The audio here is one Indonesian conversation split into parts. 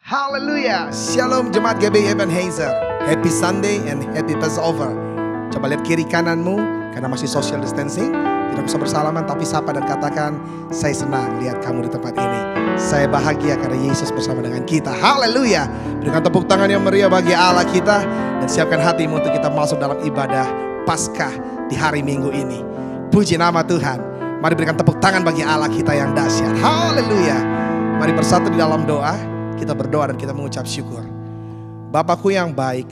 Haleluya. Shalom jemaat GBI Ebenezer. Happy Sunday and happy Passover. Coba lihat kiri kananmu, karena masih social distancing, tidak usah bersalaman, tapi sapa dan katakan, saya senang lihat kamu di tempat ini. Saya bahagia karena Yesus bersama dengan kita. Haleluya. Berikan tepuk tangan yang meriah bagi Allah kita, dan siapkan hatimu untuk kita masuk dalam ibadah Paskah di hari Minggu ini. Puji nama Tuhan. Mari berikan tepuk tangan bagi Allah kita yang dahsyat. Haleluya. Mari bersatu di dalam doa. Kita berdoa dan kita mengucap syukur. Bapakku yang baik,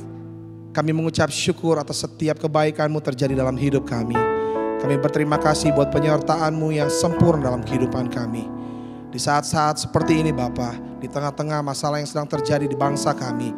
kami mengucap syukur atas setiap kebaikan-Mu terjadi dalam hidup kami. Kami berterima kasih buat penyertaan-Mu yang sempurna dalam kehidupan kami. Di saat-saat seperti ini Bapa, di tengah-tengah masalah yang sedang terjadi di bangsa kami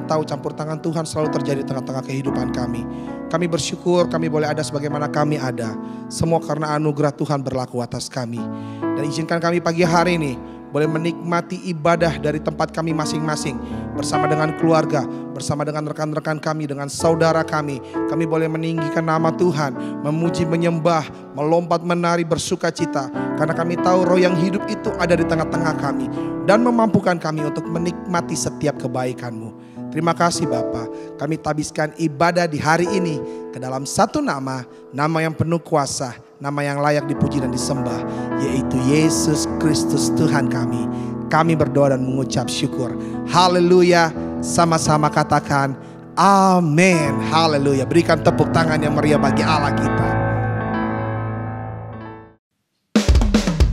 tahu campur tangan Tuhan selalu terjadi di tengah-tengah kehidupan kami. Kami bersyukur kami boleh ada sebagaimana kami ada. Semua karena anugerah Tuhan berlaku atas kami. Dan izinkan kami pagi hari ini boleh menikmati ibadah dari tempat kami masing-masing. Bersama dengan keluarga, bersama dengan rekan-rekan kami, dengan saudara kami. Kami boleh meninggikan nama Tuhan, memuji, menyembah, melompat, menari, bersuka cita. Karena kami tahu roh yang hidup itu ada di tengah-tengah kami. Dan memampukan kami untuk menikmati setiap kebaikan-Mu. Terima kasih Bapa. Kami tabiskan ibadah di hari ini ke dalam satu nama yang penuh kuasa, nama yang layak dipuji dan disembah, yaitu Yesus Kristus Tuhan kami. Kami berdoa dan mengucap syukur. Haleluya. Sama-sama katakan amin. Haleluya. Berikan tepuk tangan yang meriah bagi Allah kita.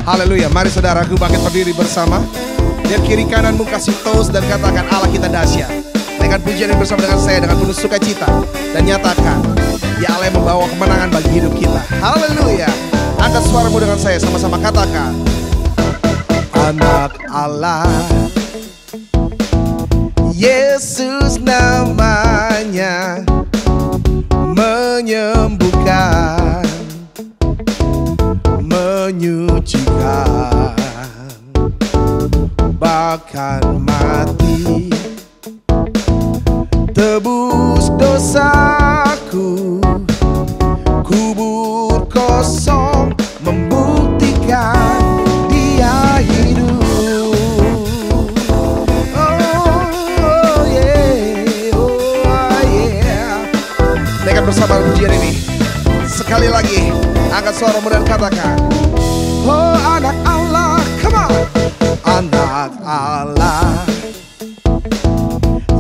Haleluya. Mari saudaraku bangkit berdiri bersama. Lihat kiri kananmu, kasih toast dan katakan Allah kita dahsyat. Dengan pujian yang bersama dengan saya dengan penuh sukacita, dan nyatakan ya Allah yang membawa kemenangan bagi hidup kita. Haleluya. Angkat suaramu dengan saya, sama-sama katakan anak Allah, Yesus namanya, menyembuhkan, menyucikan, bahkan mati, tebus dosaku, kubur kosong, membuktikan Dia hidup. Oh yeah, oh yeah. Naikkan bersama pujian ini. Sekali lagi, angkat suaramu dan katakan, oh anak Allah, come on. Anak Allah,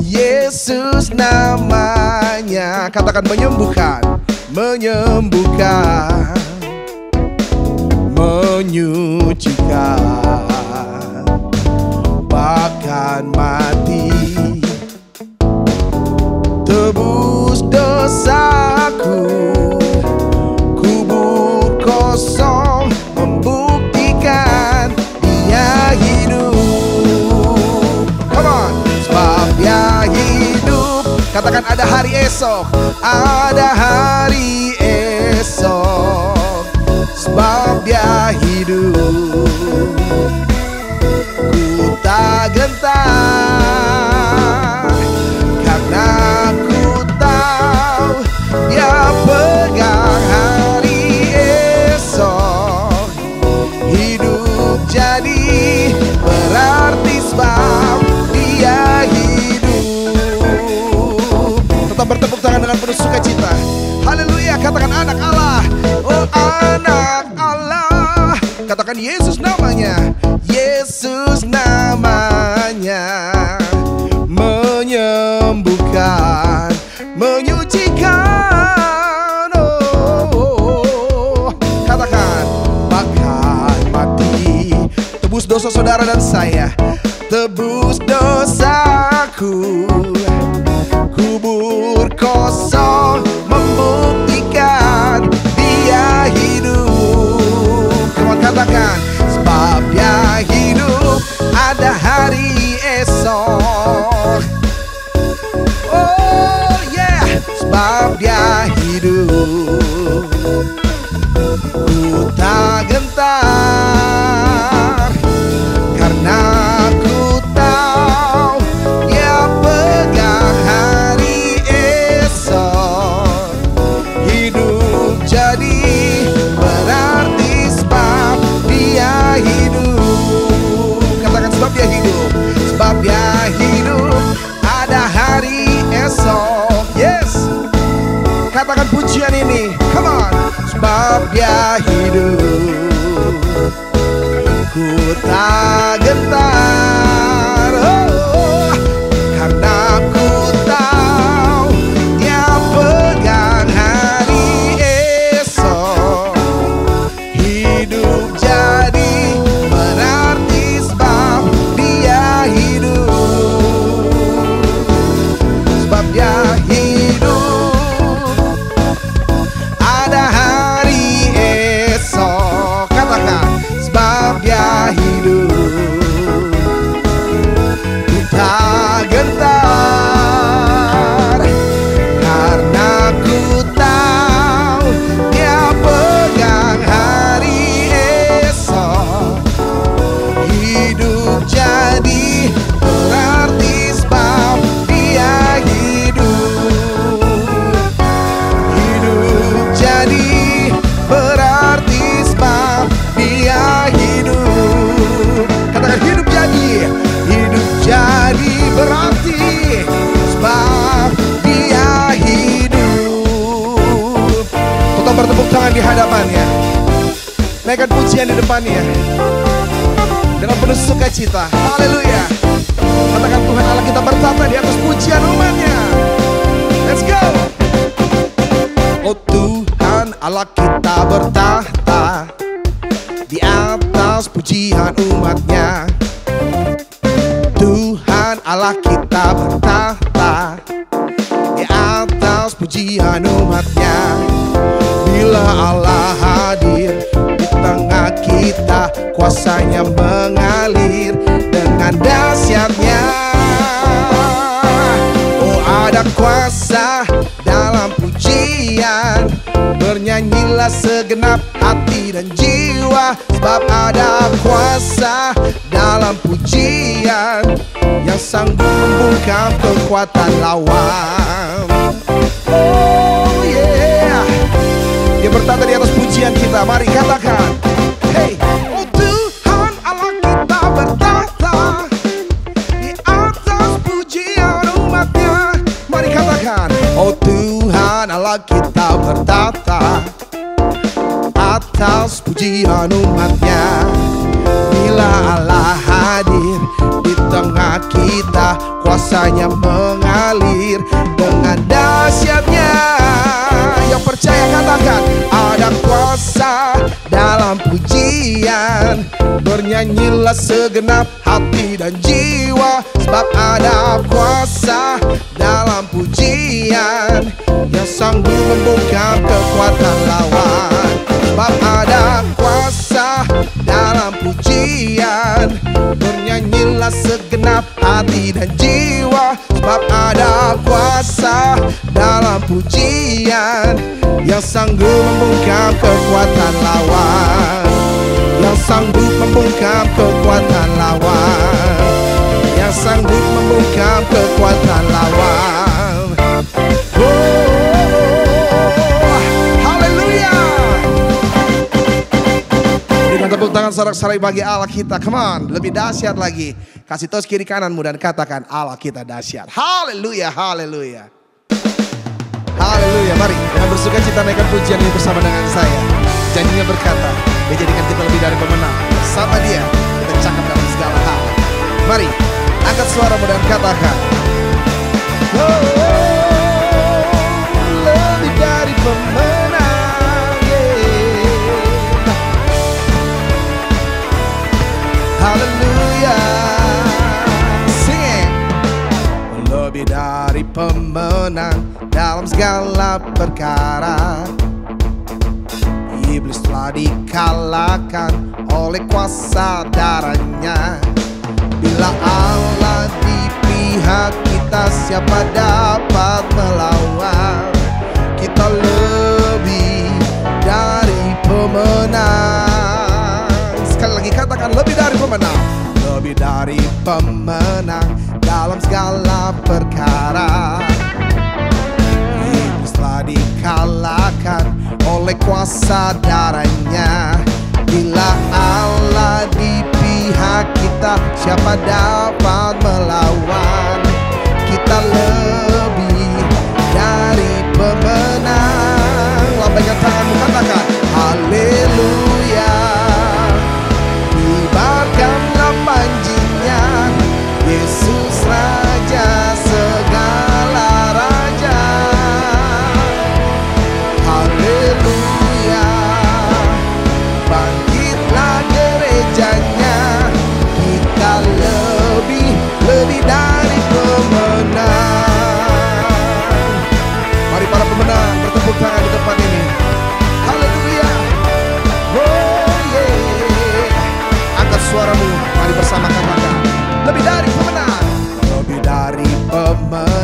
Yesus namanya, katakan menyembuhkan, menyembuhkan, menyucikan, bahkan mati, tebus dosaku, kubur kosong, membuktikan Dia hidup. Come on, sebab Dia hidup. Katakan ada hari esok, ada hari esok, sebab Dia hidup. Ku tak gentar, karena ku tahu Dia pegang hari esok. Hidup jadi berarti sebab Dia hidup. Tetap bertepuk tangan dengan penuh sukacita. Haleluya. Katakan anak Allah, oh anak Allah. Katakan Yesus namanya, Yesus namanya, menyembuhkan, menyucikan. Oh, katakan bahkan mati, tebus dosa saudara dan saya, tebus dosaku, kubur kosong, membuktikan Dia hidup. Kamu katakan sebab Dia hidup, ada hari esok. Oh yeah, sebab Dia hidup. Ku tak gentar, karena ku tahu Dia pegang hari esok. Hidup jadi berarti sebab Dia hidup. Katakan sebab Dia hidup, sebab Dia katakan pujian ini, come on. Sebab Dia hidup, ku tak gentar, karena ku tahu Dia pegang hari esok. Hidup jadi berarti sebab Dia hidup, sebab Dia hidup, ada hari esok. Katakan, sebab Dia hidup, ku tak gentar, karena ku tahu Dia pegang hari esok. Hidup jadi berarti sebab Dia hidup, hidup jadi berarti sebab Dia hidup. Katakan, hidup jadi berarti sebab Dia hidup. Kita bertepuk tangan di hadapannya, naikkan pujian di depannya dengan penuh sukacita. Haleluya. Katakan, Tuhan Allah kita bertata di atas pujian umatnya. Let's go. Oh Tuhan Allah kita bertata di atas pujian umatnya. Tuhan Allah kita bertata di atas pujian umatnya. Bila Allah hadir di tengah kita, kuasanya mengalir dengan dahsyatnya. Oh ada kuasa dalam pujian, bernyanyilah segenap hati dan jiwa. Sebab ada kuasa dalam pujian yang sanggup membungkam kekuatan lawan. Oh yeah, Dia bertata di atas pujian kita. Mari katakan, hey. Oh Tuhan Allah kita bertata di atas pujian umatnya. Mari katakan, oh Tuhan Allah kita bertata atas pujian umatnya. Bila Allah hadir di tengah kita, kuasanya mengalir dengan dahsyatnya. Yang percaya katakan, ada kuasa dalam pujian, bernyanyilah segenap hati dan jiwa. Sebab ada kuasa dalam pujian yang sanggup membungkam kekuatan lawan. Sebab ada kuasa dalam pujian, bernyanyilah segenap hati dan jiwa. Sebab ada kuasa dalam pujian yang sanggup membungkam kekuatan lawan, yang sanggup membungkam kekuatan lawan, yang sanggup membungkam kekuatan lawan. Tepuk tangan sorak-sorai bagi Allah kita. Come on, lebih dahsyat lagi. Kasih tos kiri kananmu dan katakan, Allah kita dahsyat. Haleluya, haleluya. Haleluya, mari dengan bersuka cita naikkan pujian ini bersama dengan saya. Janjinya berkata, Dia jadikan kita lebih dari pemenang. Bersama Dia kita cakap dalam segala hal. Mari, angkat suaramu dan katakan, lebih dari pemenang. Haleluya, sing. Lebih dari pemenang dalam segala perkara. Iblis telah dikalahkan oleh kuasa darahnya. Bila Allah di pihak kita, siapa dapat melawan? Kita lebih dari pemenang. Sekali lagi katakan, lebih dari pemenang. Lebih dari pemenang dalam segala perkara. Iblis telah dikalahkan oleh kuasa darahnya. Bila Allah di pihak kita, siapa dapat melawan? Kita lebih dari pemenang.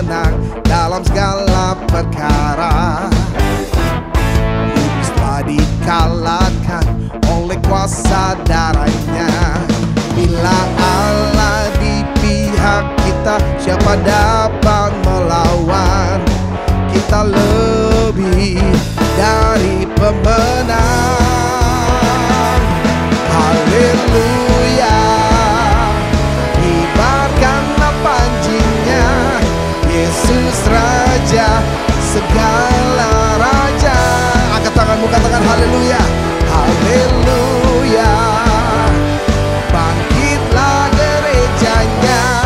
pemenang dalam segala perkara. Iblis telah dikalahkan oleh kuasa darahnya. Bila Allah di pihak kita, siapa dapat melawan? Kita lebih dari pemenang. Haleluya, kibarkanlah panjinya, Yesus Raja segala raja. Angkat tanganmu, katakan haleluya. Haleluya, bangkitlah gerejanya,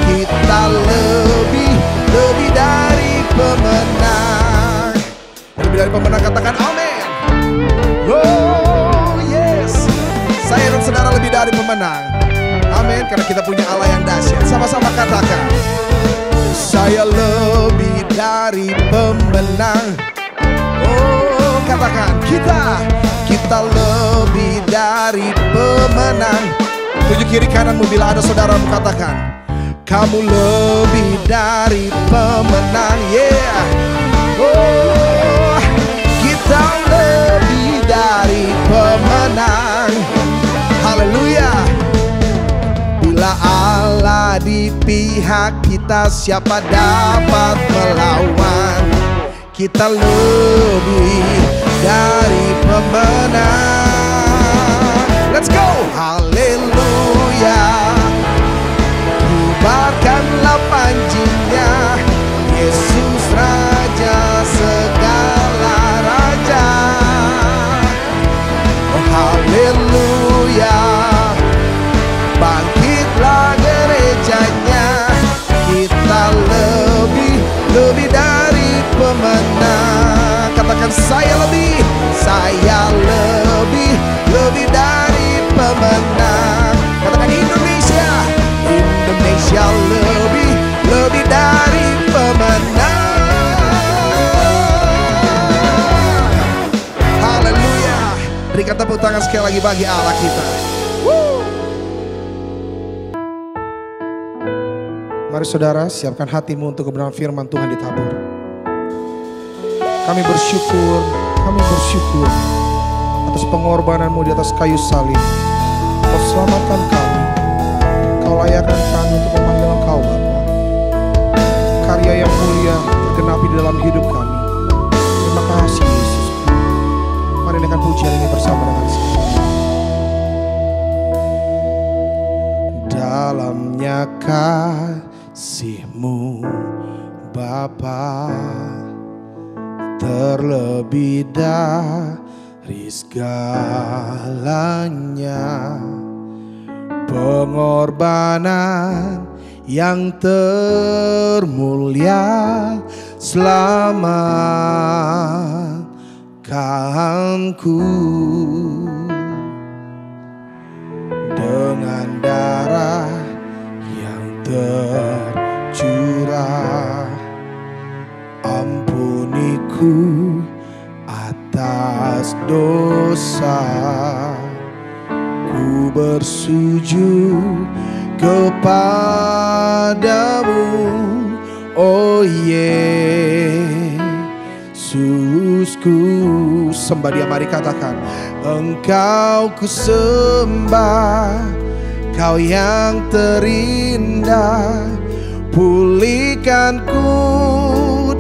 kita lebih dari pemenang. Lebih dari pemenang, katakan amin. Oh yes, saya dan saudara lebih dari pemenang. Amin, karena kita punya Allah yang dahsyat. Sama-sama katakan, saya lebih dari pemenang. Oh, katakan kita lebih dari pemenang. Tunjuk kiri kananmu bila ada saudaramu, katakan kamu lebih dari pemenang. Yeah. Oh, kita lebih dari pemenang. Haleluya. Bila Allah di pihak kita, siapa dapat melawan? Kita lebih dari pemenang. Let's go. Haleluya, kibarkanlah panjinya, Yesus Raja segala raja. Oh haleluya, bangkitlah gerejanya, kita lebih dari pemenang. Katakan saya lebih dari pemenang. Katakan Indonesia lebih dari pemenang. Haleluya. Berikan tepuk tangan sekali lagi bagi Allah kita. Mari saudara, siapkan hatimu untuk kebenaran firman Tuhan ditabur. Kami bersyukur atas pengorbananmu di atas kayu salib. Kau selamatkan kami, Kau layakkan kami untuk memanggil Engkau Bapa. Karya yang mulia tergenapi di dalam hidup kami. Terima kasih Yesus. Mari naikkan pujian ini bersama dengan saya. Dalamnya kasih-Mu Bapa, terlebih dari segalanya, pengorbanan yang termulia selamatkanku. Dengan darah yang tercurah, ampuniku atas dosa. Ku bersujud kepadamu, oh Yesusku. Sembah Dia, mari katakan, Engkau ku sembah, Kau yang terindah. Pulihkanku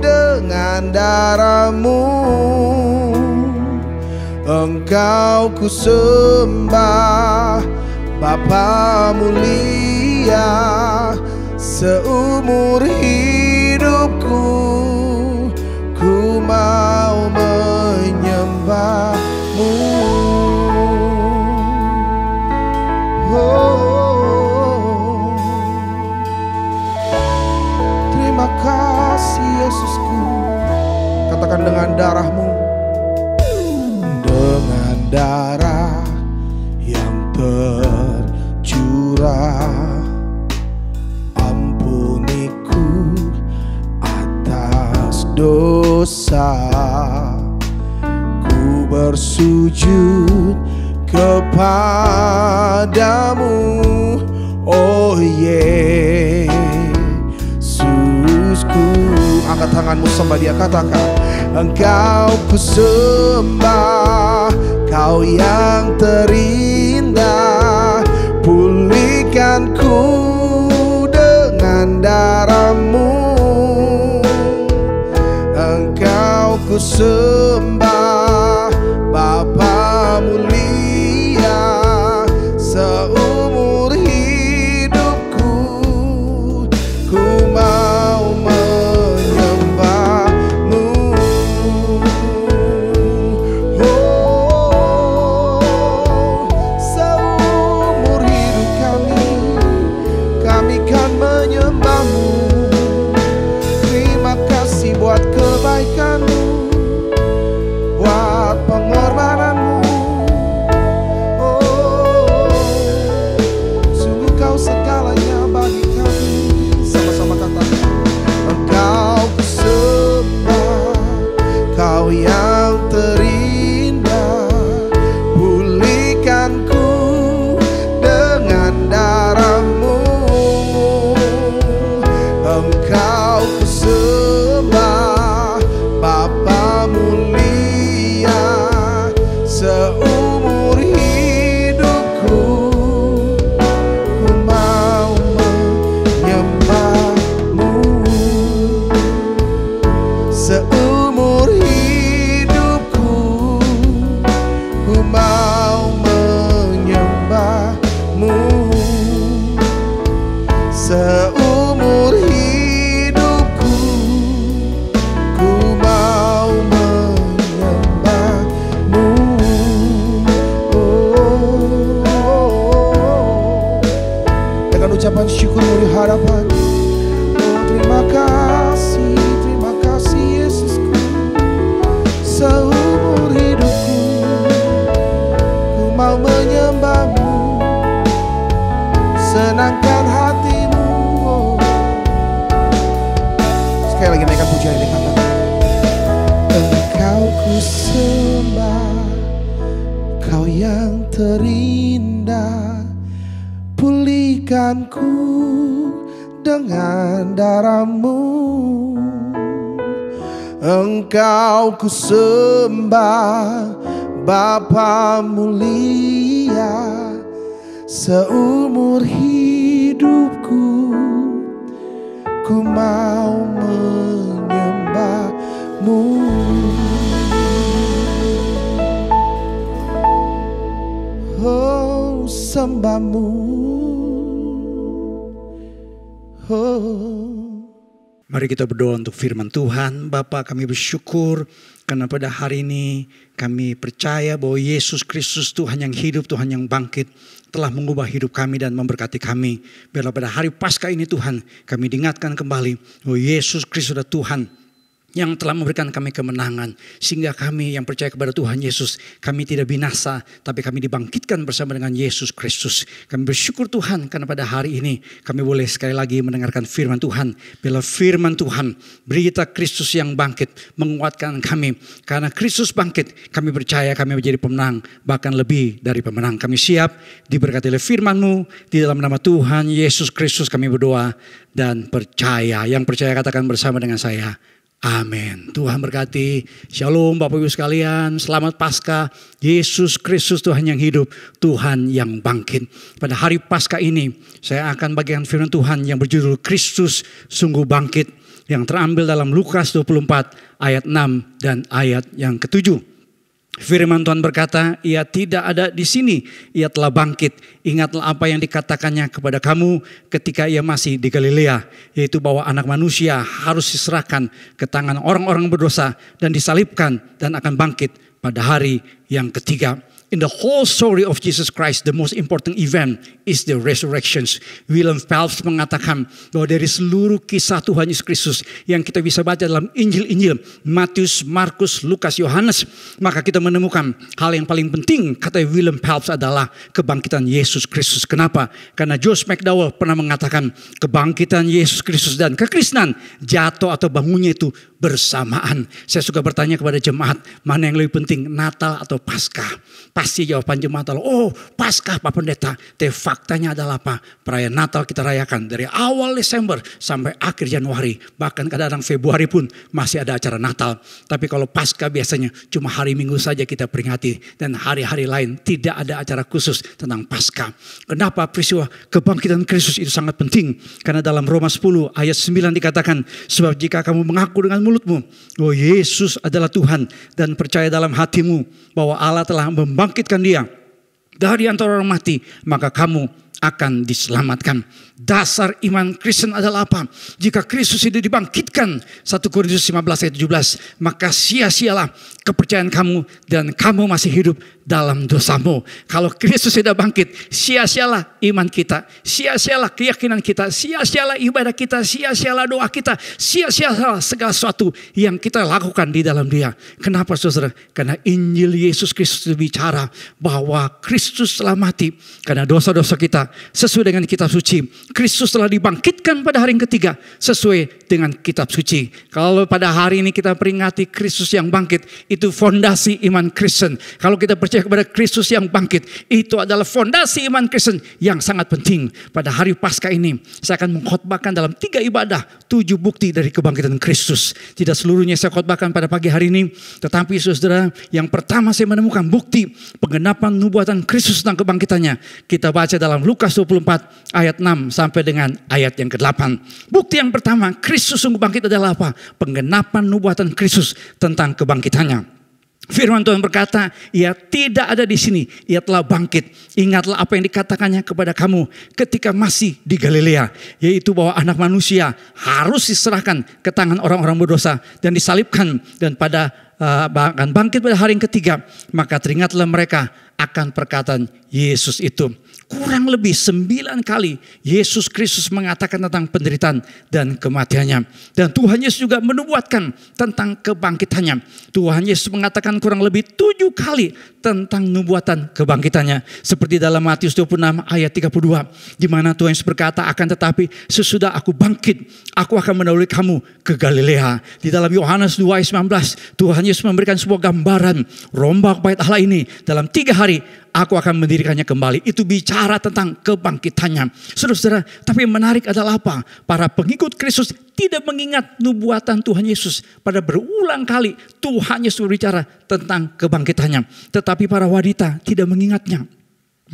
dengan darah-Mu. Engkau ku sembah, Bapa mulia. Seumur hidupku ku mau menyembah-Mu. Oh, terima kasih Yesusku. Katakan, dengan darah-Mu, dengan darah yang tercurah, ampuniku atas dosa. Ku bersujud kepadamu, oh Yesusku. tanganmu, sembah dia, katakan, Engkau ku sembah, Kau yang terindah, pulihkan ku dengan darah-Mu. Engkau ku sembah, Bapa mulia, seumur hidupku ku mau menyembah-Mu. Oh, seumur hidup kami kan menyembah-Mu. Terima kasih buat kebaikan-Mu, buat pengorbanan-Mu. Oh, sungguh Kau segalanya bagi kami. Sama-sama katakan, Engkau ku sembah, Kau yang terindah, pulihkan ku dengan darah-Mu. Engkau ku sembah, Bapa mulia, seumur hidupku ku mau menyembah-Mu. Seumur hidupku ku mau menyembah-Mu. Seumur hidupku ku mau menyembah-Mu. Dengan ucapan syukur di hadapan, oh terima kasih Yesusku. Seumur hidupku ku mau menyembah-Mu, senangkan hati-Mu. Oh. Sekali lagi naikkan pujian ini, katakan, Engkau ku sembah, Kau yang terindah, pulihkan ku dengan darah-Mu. Engkau ku sembah, Bapa mulia, seumur hidupku ku mau menyembah-Mu. Oh, sembah-Mu. Oh. Mari kita berdoa untuk firman Tuhan. Bapa, kami bersyukur karena pada hari ini kami percaya bahwa Yesus Kristus Tuhan yang hidup, Tuhan yang bangkit, telah mengubah hidup kami dan memberkati kami. Biarlah pada hari Paskah ini Tuhan, kami diingatkan kembali bahwa Yesus Kristus adalah Tuhan yang telah memberikan kami kemenangan. Sehingga kami yang percaya kepada Tuhan Yesus, kami tidak binasa, tapi kami dibangkitkan bersama dengan Yesus Kristus. Kami bersyukur Tuhan karena pada hari ini kami boleh sekali lagi mendengarkan firman Tuhan. Bila firman Tuhan, berita Kristus yang bangkit menguatkan kami. Karena Kristus bangkit, kami percaya kami menjadi pemenang, bahkan lebih dari pemenang. Kami siap diberkati oleh firman-Mu. Di dalam nama Tuhan Yesus Kristus kami berdoa dan percaya. Yang percaya katakan bersama dengan saya, amin. Tuhan berkati. Shalom Bapak Ibu sekalian. Selamat Paskah. Yesus Kristus Tuhan yang hidup, Tuhan yang bangkit. Pada hari Paskah ini saya akan bagikan firman Tuhan yang berjudul Kristus sungguh bangkit, yang terambil dalam Lukas 24 ayat 6 dan ayat yang ke-7. Firman Tuhan berkata, ia tidak ada di sini, ia telah bangkit. Ingatlah apa yang dikatakannya kepada kamu ketika ia masih di Galilea, yaitu bahwa anak manusia harus diserahkan ke tangan orang-orang berdosa dan disalibkan dan akan bangkit pada hari yang ketiga. In the whole story of Jesus Christ, the most important event is the resurrections. William Phelps mengatakan bahwa dari seluruh kisah Tuhan Yesus Kristus yang kita bisa baca dalam Injil-Injil, Matius, Markus, Lukas, Yohanes, maka kita menemukan hal yang paling penting, kata William Phelps, adalah kebangkitan Yesus Kristus. Kenapa? Karena Josh McDowell pernah mengatakan kebangkitan Yesus Kristus dan kekristenan jatuh atau bangunnya itu bersamaan. Saya suka bertanya kepada jemaat, mana yang lebih penting, Natal atau Paskah? Pasti jawaban jemaat adalah, oh Paskah Pak Pendeta. Tapi faktanya adalah apa? Perayaan Natal kita rayakan dari awal Desember sampai akhir Januari. Bahkan kadang-kadang Februari pun masih ada acara Natal. Tapi kalau Paskah biasanya cuma hari Minggu saja kita peringati. Dan hari-hari lain tidak ada acara khusus tentang Paskah. Kenapa peristiwa kebangkitan Kristus itu sangat penting? Karena dalam Roma 10 ayat 9 dikatakan, sebab jika kamu mengaku dengan mulutmu bahwa Yesus adalah Tuhan dan percaya dalam hatimu bahwa Allah telah membangkitkan dia dari antara orang mati, maka kamu akan diselamatkan. Dasar iman Kristen adalah apa? Jika Kristus itu dibangkitkan, 1 Korintus 15 ayat 17, maka sia-sialah kepercayaan kamu dan kamu masih hidup dalam dosamu. Kalau Kristus tidak bangkit, sia-sialah iman kita, sia-sialah keyakinan kita, sia-sialah ibadah kita, sia-sialah doa kita, sia-sialah segala sesuatu yang kita lakukan di dalam Dia. Kenapa saudara? Karena Injil Yesus Kristus bicara bahwa Kristus telah mati karena dosa-dosa kita sesuai dengan kitab suci. Kristus telah dibangkitkan pada hari yang ketiga sesuai dengan kitab suci. Kalau pada hari ini kita peringati Kristus yang bangkit, itu fondasi iman Kristen. Kalau kita percaya kepada Kristus yang bangkit, itu adalah fondasi iman Kristen yang sangat penting. Pada hari Paskah ini saya akan mengkhotbahkan dalam 3 ibadah 7 bukti dari kebangkitan Kristus. Tidak seluruhnya saya khotbahkan pada pagi hari ini, tetapi saudara, yang pertama saya menemukan bukti penggenapan nubuatan Kristus tentang kebangkitannya. Kita baca dalam Lukas 24 ayat 6 sampai dengan ayat yang ke-8. Bukti yang pertama, Kristus sungguh bangkit adalah apa? Penggenapan nubuatan Kristus tentang kebangkitannya. Firman Tuhan berkata, ia tidak ada di sini, ia telah bangkit. Ingatlah apa yang dikatakannya kepada kamu ketika masih di Galilea, yaitu bahwa anak manusia harus diserahkan ke tangan orang-orang berdosa dan disalibkan, dan akan bangkit pada hari yang ketiga. Maka teringatlah mereka akan perkataan Yesus itu. Kurang lebih 9 kali Yesus Kristus mengatakan tentang penderitaan dan kematiannya. Dan Tuhan Yesus juga menubuatkan tentang kebangkitannya. Tuhan Yesus mengatakan kurang lebih 7 kali tentang nubuatan kebangkitannya. Seperti dalam Matius 26 ayat 32. Di mana Tuhan Yesus berkata, akan tetapi sesudah aku bangkit, aku akan mendahului kamu ke Galilea. Di dalam Yohanes 2 ayat 19, Tuhan Yesus memberikan sebuah gambaran rombak bait Allah ini dalam 3 hari aku akan mendirikannya kembali. Itu bicara tentang kebangkitannya. Saudara-saudara, tapi yang menarik adalah apa? Para pengikut Kristus tidak mengingat nubuatan Tuhan Yesus. Pada berulang kali Tuhan Yesus berbicara tentang kebangkitannya. Tetapi para wanita tidak mengingatnya.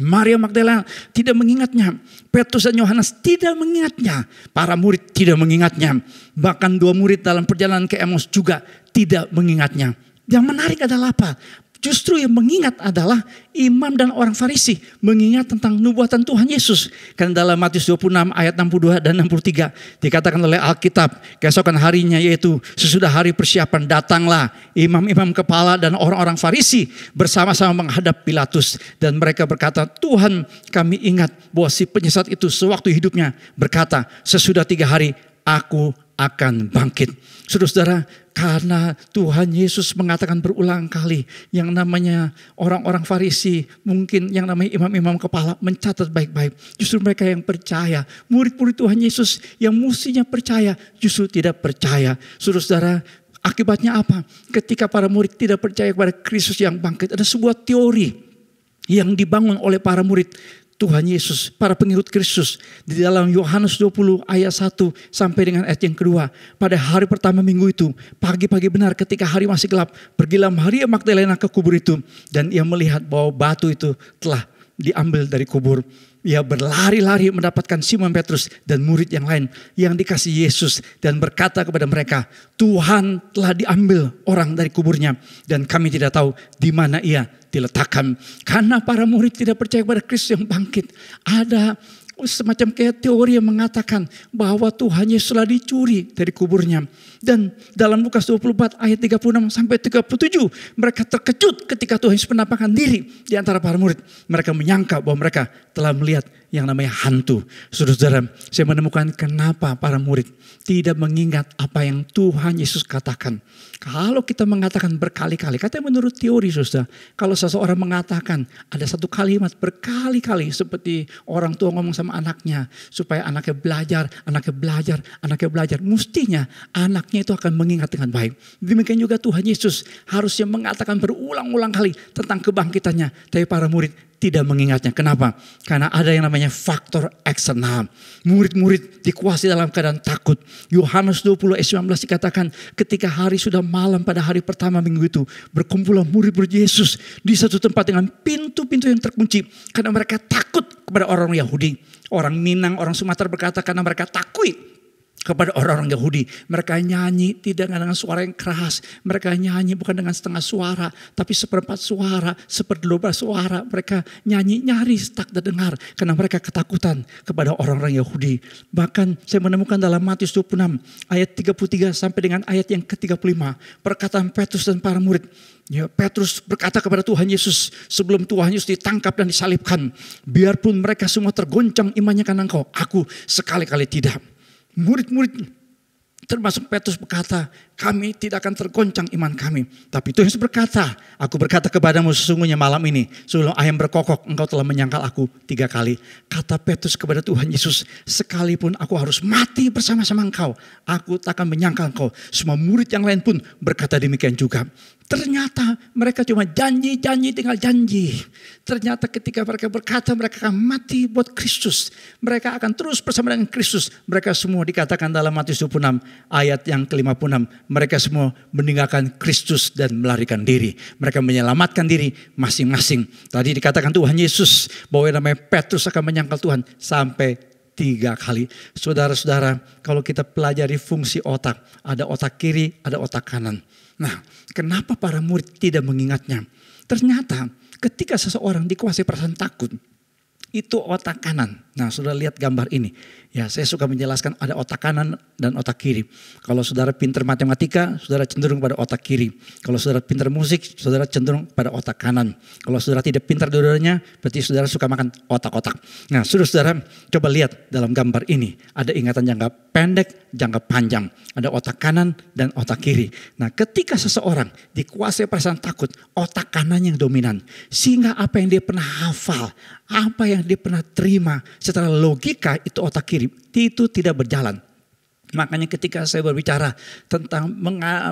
Maria Magdalena tidak mengingatnya. Petrus dan Yohanes tidak mengingatnya. Para murid tidak mengingatnya. Bahkan 2 murid dalam perjalanan ke Emaus juga tidak mengingatnya. Yang menarik adalah apa? Justru yang mengingat adalah imam dan orang Farisi mengingat tentang nubuatan Tuhan Yesus. Karena dalam Matius 26 ayat 62 dan 63 dikatakan oleh Alkitab, keesokan harinya yaitu sesudah hari persiapan, datanglah imam-imam kepala dan orang-orang Farisi bersama-sama menghadap Pilatus. Dan mereka berkata, Tuhan, kami ingat bahwa si penyesat itu sewaktu hidupnya berkata, sesudah 3 hari aku akan bangkit. Saudara-saudara, karena Tuhan Yesus mengatakan berulang kali, yang namanya orang-orang Farisi, mungkin yang namanya imam-imam kepala mencatat baik-baik. Justru mereka yang percaya, murid-murid Tuhan Yesus yang mestinya percaya, justru tidak percaya. Saudara-saudara, akibatnya apa? Ketika para murid tidak percaya kepada Kristus yang bangkit, ada sebuah teori yang dibangun oleh para murid Tuhan Yesus, para pengikut Kristus. Di dalam Yohanes 20 ayat 1 sampai dengan ayat yang kedua. Pada hari pertama minggu itu, pagi-pagi benar ketika hari masih gelap, pergilah Maria Magdalena ke kubur itu. Dan ia melihat bahwa batu itu telah diambil dari kubur. Ia berlari-lari mendapatkan Simon Petrus dan murid yang lain yang dikasih Yesus. Dan berkata kepada mereka, Tuhan telah diambil orang dari kuburnya. Dan kami tidak tahu di mana ia diletakkan. Karena para murid tidak percaya kepada Kristus yang bangkit. Ada semacam kayak teori yang mengatakan bahwa Tuhan Yesus telah dicuri dari kuburnya. Dan dalam Lukas 24 ayat 36 sampai 37 mereka terkejut ketika Tuhan Yesus menampakkan diri di antara para murid. Mereka menyangka bahwa mereka telah melihat yang namanya hantu. Saudara-saudara, saya menemukan kenapa para murid tidak mengingat apa yang Tuhan Yesus katakan. Kalau kita mengatakan berkali-kali, katanya menurut teori saudara, kalau seseorang mengatakan ada satu kalimat berkali-kali seperti orang tua ngomong sama anaknya supaya anaknya belajar, mestinya anaknya itu akan mengingat dengan baik. Demikian juga Tuhan Yesus harusnya mengatakan berulang-ulang kali tentang kebangkitannya, tapi para murid tidak mengingatnya. Kenapa? Karena ada yang namanya faktor eksternal. Murid-murid dikuasai dalam keadaan takut. Yohanes 20 ayat 19 dikatakan ketika hari sudah malam pada hari pertama minggu itu, berkumpullah murid-murid Yesus di satu tempat dengan pintu-pintu yang terkunci karena mereka takut kepada orang Yahudi. Orang Minang, orang Sumatera berkata karena mereka takut kepada orang-orang Yahudi. Mereka nyanyi tidak dengan suara yang keras. Mereka nyanyi bukan dengan setengah suara, tapi seperempat suara, seperdua suara. Mereka nyanyi nyaris tak terdengar karena mereka ketakutan kepada orang-orang Yahudi. Bahkan saya menemukan dalam Matius 26 ayat 33 sampai dengan ayat yang ke-35. Perkataan Petrus dan para murid. Ya, Petrus berkata kepada Tuhan Yesus sebelum Tuhan Yesus ditangkap dan disalibkan. Biarpun mereka semua tergoncang imannya karena engkau, aku sekali-kali tidak. Murid-murid termasuk Petrus berkata, kami tidak akan tergoncang iman kami. Tapi Tuhan Yesus berkata, aku berkata kepadamu sesungguhnya malam ini, sebelum ayam berkokok engkau telah menyangkal aku 3 kali. Kata Petrus kepada Tuhan Yesus, sekalipun aku harus mati bersama-sama engkau, aku tak akan menyangkal engkau. Semua murid yang lain pun berkata demikian juga. Ternyata mereka cuma janji, tinggal janji. Ternyata ketika mereka berkata mereka akan mati buat Kristus, mereka akan terus bersama dengan Kristus. Mereka semua dikatakan dalam Matius 26 ayat yang ke-56. Mereka semua meninggalkan Kristus dan melarikan diri. Mereka menyelamatkan diri masing-masing. Tadi dikatakan Tuhan Yesus bahwa yang namanya Petrus akan menyangkal Tuhan sampai 3 kali. Saudara-saudara, kalau kita pelajari fungsi otak, ada otak kiri, ada otak kanan. Nah, kenapa para murid tidak mengingatnya? Ternyata ketika seseorang dikuasai perasaan takut, itu otak kanan. Nah, saudara lihat gambar ini. Ya, saya suka menjelaskan ada otak kanan dan otak kiri. Kalau saudara pintar matematika, saudara cenderung pada otak kiri. Kalau saudara pintar musik, saudara cenderung pada otak kanan. Kalau saudara tidak pintar dua-duanya, berarti saudara suka makan otak-otak. Nah, saudara coba lihat dalam gambar ini. Ada ingatan jangka pendek, jangka panjang. Ada otak kanan dan otak kiri. Nah, ketika seseorang dikuasai perasaan takut, otak kanan yang dominan. Sehingga apa yang dia pernah hafal, apa yang dia pernah terima secara logika itu otak kiri, itu tidak berjalan. Makanya ketika saya berbicara tentang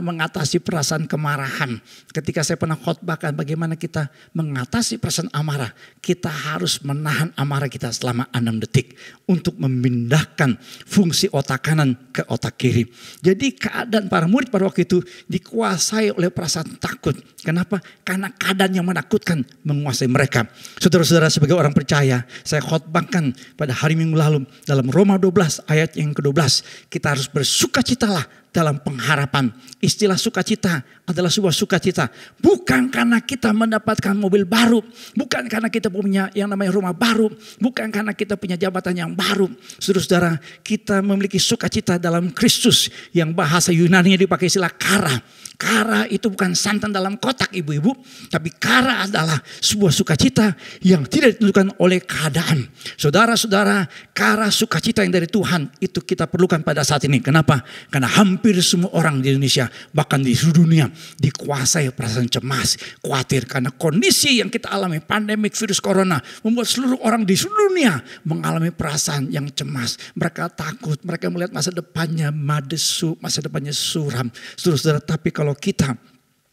mengatasi perasaan kemarahan, ketika saya pernah khotbahkan bagaimana kita mengatasi perasaan amarah, kita harus menahan amarah kita selama 6 detik untuk memindahkan fungsi otak kanan ke otak kiri. Jadi keadaan para murid pada waktu itu dikuasai oleh perasaan takut. Kenapa? Karena keadaan yang menakutkan menguasai mereka. Saudara-saudara, sebagai orang percaya, saya khotbahkan pada hari Minggu lalu dalam Roma 12 ayat yang ke-12, kita harus bersukacitalah dalam pengharapan. Istilah sukacita adalah sebuah sukacita. Bukan karena kita mendapatkan mobil baru. Bukan karena kita punya yang namanya rumah baru. Bukan karena kita punya jabatan yang baru. Saudara-saudara, kita memiliki sukacita dalam Kristus. Yang bahasa Yunani dipakai istilah kara. Kara itu bukan santan dalam kotak ibu-ibu. Tapi kara adalah sebuah sukacita yang tidak ditentukan oleh keadaan. Saudara-saudara, kara sukacita yang dari Tuhan itu kita perlukan pada saat ini. Kenapa? Karena hampir semua orang di Indonesia, bahkan di seluruh dunia, dikuasai perasaan cemas, khawatir. Karena kondisi yang kita alami, pandemik virus corona, membuat seluruh orang di seluruh dunia mengalami perasaan yang cemas. Mereka takut, mereka melihat masa depannya madesu, masa depannya suram. Saudara-saudara, tapi kalau kita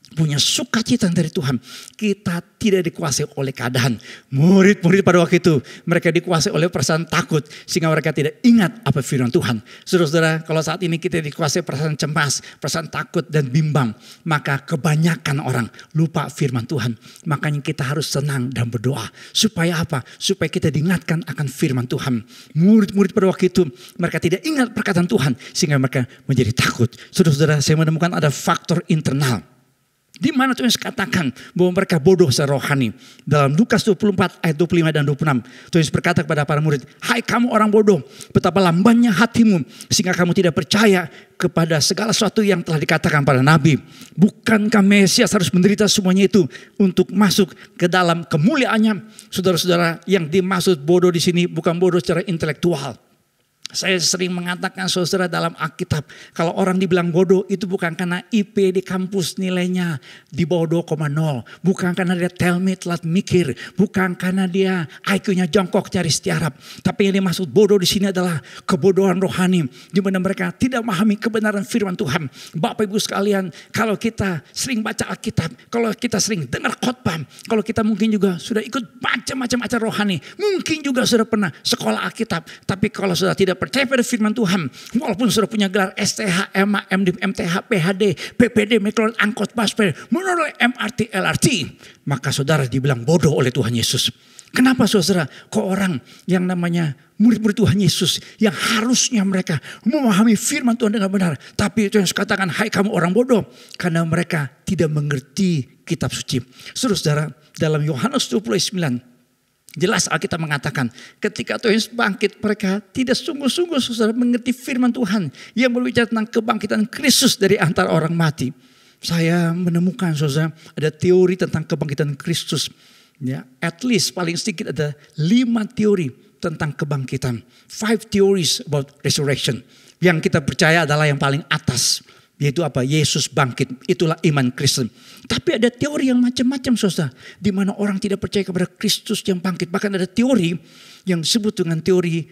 punya sukacita dari Tuhan, kita tidak dikuasai oleh keadaan. Murid-murid pada waktu itu, mereka dikuasai oleh perasaan takut, sehingga mereka tidak ingat apa firman Tuhan. Saudara-saudara, kalau saat ini kita dikuasai perasaan cemas, perasaan takut dan bimbang, maka kebanyakan orang lupa firman Tuhan. Makanya kita harus senang dan berdoa. Supaya apa? Supaya kita diingatkan akan firman Tuhan. Murid-murid pada waktu itu, mereka tidak ingat perkataan Tuhan, sehingga mereka menjadi takut. Saudara-saudara, saya menemukan ada faktor internal. Di mana Tuhan Yesus katakan bahwa mereka bodoh secara rohani. Dalam Lukas 24 ayat 25 dan 26. Tuhan Yesus berkata kepada para murid, hai kamu orang bodoh, betapa lambannya hatimu sehingga kamu tidak percaya kepada segala sesuatu yang telah dikatakan pada Nabi. Bukankah Mesias harus menderita semuanya itu untuk masuk ke dalam kemuliaannya? Saudara-saudara, yang dimaksud bodoh di sini bukan bodoh secara intelektual. Saya sering mengatakan saudara dalam Alkitab, kalau orang dibilang bodoh itu bukan karena IP di kampus nilainya di bawah 2,0. Bukan karena dia telat mikir. Bukan karena dia IQ-nya jongkok cari istiarab. Tapi yang dimaksud bodoh di sini adalah kebodohan rohani. Di mana mereka tidak memahami kebenaran firman Tuhan. Bapak Ibu sekalian, kalau kita sering baca Alkitab, kalau kita sering dengar khotbah, kalau kita mungkin juga sudah ikut macam-macam acara rohani, mungkin juga sudah pernah sekolah Alkitab. Tapi kalau sudah tidak percaya pada firman Tuhan, walaupun sudah punya gelar STH, MA, MD, MTH, PhD, PPD, McLaren, angkot, basper, menurut MRT, LRT, maka saudara dibilang bodoh oleh Tuhan Yesus. Kenapa saudara? Kok orang yang namanya murid-murid Tuhan Yesus yang harusnya mereka memahami firman Tuhan dengan benar, tapi Tuhan Yesus katakan, hai kamu orang bodoh, karena mereka tidak mengerti kitab suci. Saudara, dalam Yohanes 29 jelas Alkitab mengatakan ketika Tuhan Yesus bangkit, mereka tidak sungguh-sungguh saudara mengerti firman Tuhan yang berbicara tentang kebangkitan Kristus dari antara orang mati. Saya menemukan saudara ada teori tentang kebangkitan Kristus. Ya, at least paling sedikit ada 5 teori tentang kebangkitan. 5 theories about resurrection. Yang kita percaya adalah yang paling atas. Yaitu apa? Yesus bangkit. Itulah iman Kristen. Tapi ada teori yang macam-macam saudara. Di mana orang tidak percaya kepada Kristus yang bangkit. Bahkan ada teori yang disebut dengan teori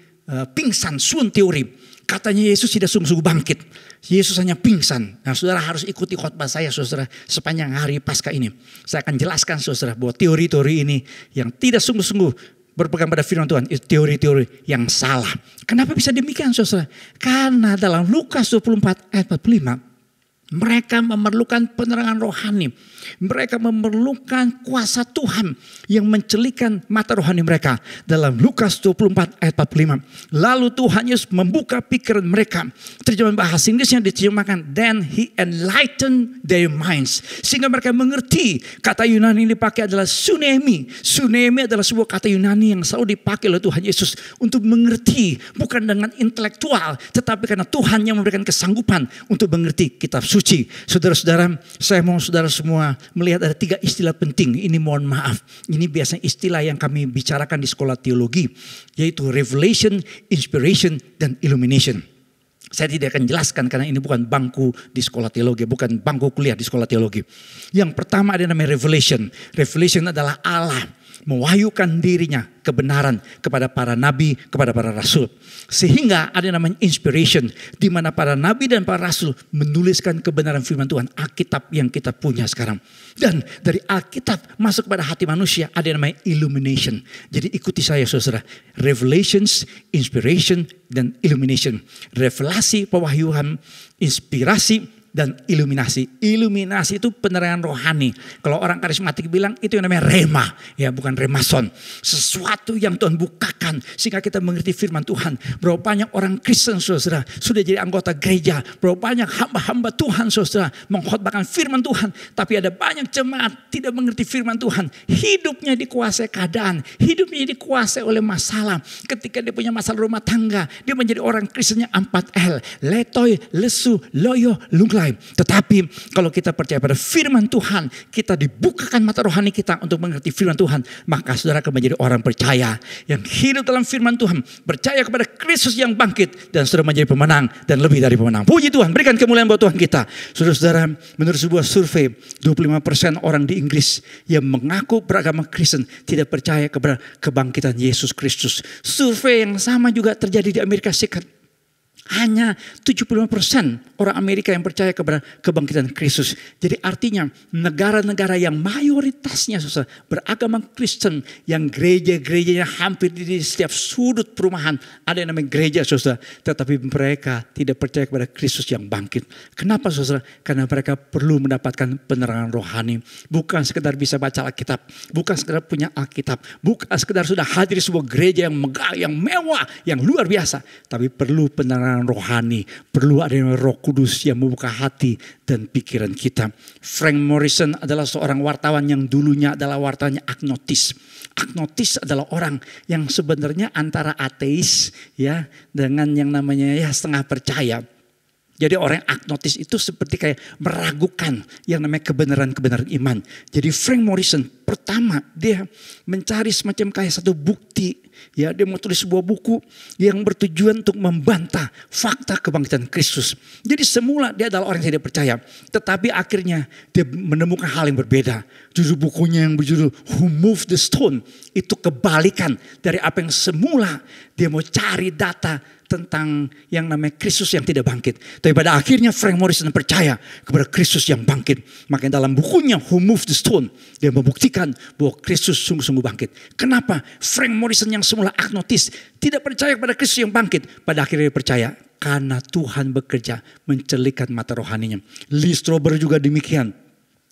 pingsan, swoon teori. Katanya Yesus tidak sungguh-sungguh bangkit. Yesus hanya pingsan. Nah saudara harus ikuti khotbah saya saudara sepanjang hari Paskah ini. Saya akan jelaskan saudara bahwa teori-teori ini yang tidak sungguh-sungguh berpegang pada firman Tuhan itu teori-teori yang salah. Kenapa bisa demikian saudara? Karena dalam Lukas 24 ayat 45 mereka memerlukan penerangan rohani. Mereka memerlukan kuasa Tuhan yang mencelikan mata rohani mereka. Dalam Lukas 24 ayat 45. Lalu Tuhan Yesus membuka pikiran mereka. Terjemahan bahasa Inggrisnya diterjemahkan, then he enlightened their minds. Sehingga mereka mengerti. Kata Yunani ini dipakai adalah sunemi. Sunemi adalah sebuah kata Yunani yang selalu dipakai oleh Tuhan Yesus untuk mengerti. Bukan dengan intelektual, tetapi karena Tuhan yang memberikan kesanggupan untuk mengerti kitab suci. Saudara-saudara, saya mau saudara semua melihat ada 3 istilah penting. Ini mohon maaf, ini biasanya istilah yang kami bicarakan di sekolah teologi, yaitu revelation, inspiration, dan illumination. Saya tidak akan jelaskan karena ini bukan bangku di sekolah teologi, bukan bangku kuliah di sekolah teologi. Yang pertama ada namanya revelation. Revelation adalah Allah mewahyukan dirinya kebenaran kepada para nabi, kepada para rasul. Sehingga ada namanya inspiration, di mana para nabi dan para rasul menuliskan kebenaran firman Tuhan, Alkitab yang kita punya sekarang. Dan dari Alkitab masuk pada hati manusia ada namanya illumination. Jadi ikuti saya saudara, revelations, inspiration, dan illumination. Revelasi, pewahyuan, inspirasi, dan iluminasi. Iluminasi itu penerangan rohani. Kalau orang karismatik bilang itu yang namanya rema. Ya bukan remason. Sesuatu yang Tuhan bukakan sehingga kita mengerti firman Tuhan. Berapa banyak orang Kristen saudara sudah jadi anggota gereja. Berapa banyak hamba-hamba Tuhan saudara mengkhotbahkan firman Tuhan. Tapi ada banyak jemaat tidak mengerti firman Tuhan. Hidupnya dikuasai keadaan. Hidupnya dikuasai oleh masalah. Ketika dia punya masalah rumah tangga. Dia menjadi orang Kristennya 4L. Letoy, lesu, loyo, lunglai. Tetapi kalau kita percaya pada firman Tuhan, kita dibukakan mata rohani kita untuk mengerti firman Tuhan, maka saudara akan menjadi orang percaya yang hidup dalam firman Tuhan, percaya kepada Kristus yang bangkit, dan saudara menjadi pemenang dan lebih dari pemenang. Puji Tuhan, berikan kemuliaan buat Tuhan kita. Saudara-saudara, menurut sebuah survei 25% orang di Inggris yang mengaku beragama Kristen tidak percaya kepada kebangkitan Yesus Kristus. Survei yang sama juga terjadi di Amerika Serikat. Hanya 75% orang Amerika yang percaya kepada kebangkitan Kristus. Jadi artinya negara-negara yang mayoritasnya saudara, beragama Kristen, yang gereja-gerejanya hampir di setiap sudut perumahan ada yang namanya gereja saudara. Tetapi mereka tidak percaya kepada Kristus yang bangkit. Kenapa saudara? Karena mereka perlu mendapatkan penerangan rohani. Bukan sekedar bisa baca Alkitab. Bukan sekedar punya Alkitab. Bukan sekedar sudah hadir di sebuah gereja yang megah, yang mewah, yang luar biasa. Tapi perlu penerangan kebenaran rohani. Perlu adanya Roh Kudus yang membuka hati dan pikiran kita. Frank Morrison adalah seorang wartawan yang dulunya adalah wartawannya agnostis. Agnostis adalah orang yang sebenarnya antara ateis ya dengan yang namanya ya setengah percaya. Jadi orang agnostis itu seperti kayak meragukan yang namanya kebenaran iman. Jadi Frank Morrison pertama dia mencari semacam kayak satu bukti. Ya, dia mau tulis sebuah buku yang bertujuan untuk membantah fakta kebangkitan Kristus. Jadi semula dia adalah orang yang tidak percaya. Tetapi akhirnya dia menemukan hal yang berbeda. Judul bukunya yang berjudul Who Moved the Stone. Itu kebalikan dari apa yang semula dia mau cari data tentang yang namanya Kristus yang tidak bangkit. Tapi pada akhirnya Frank Morrison percaya kepada Kristus yang bangkit. Makanya dalam bukunya Who Moved the Stone, dia membuktikan bahwa Kristus sungguh-sungguh bangkit. Kenapa? Frank Morrison yang semula agnostis tidak percaya kepada Kristus yang bangkit. Pada akhirnya dia percaya karena Tuhan bekerja mencelikkan mata rohaninya. Lee Strobel juga demikian.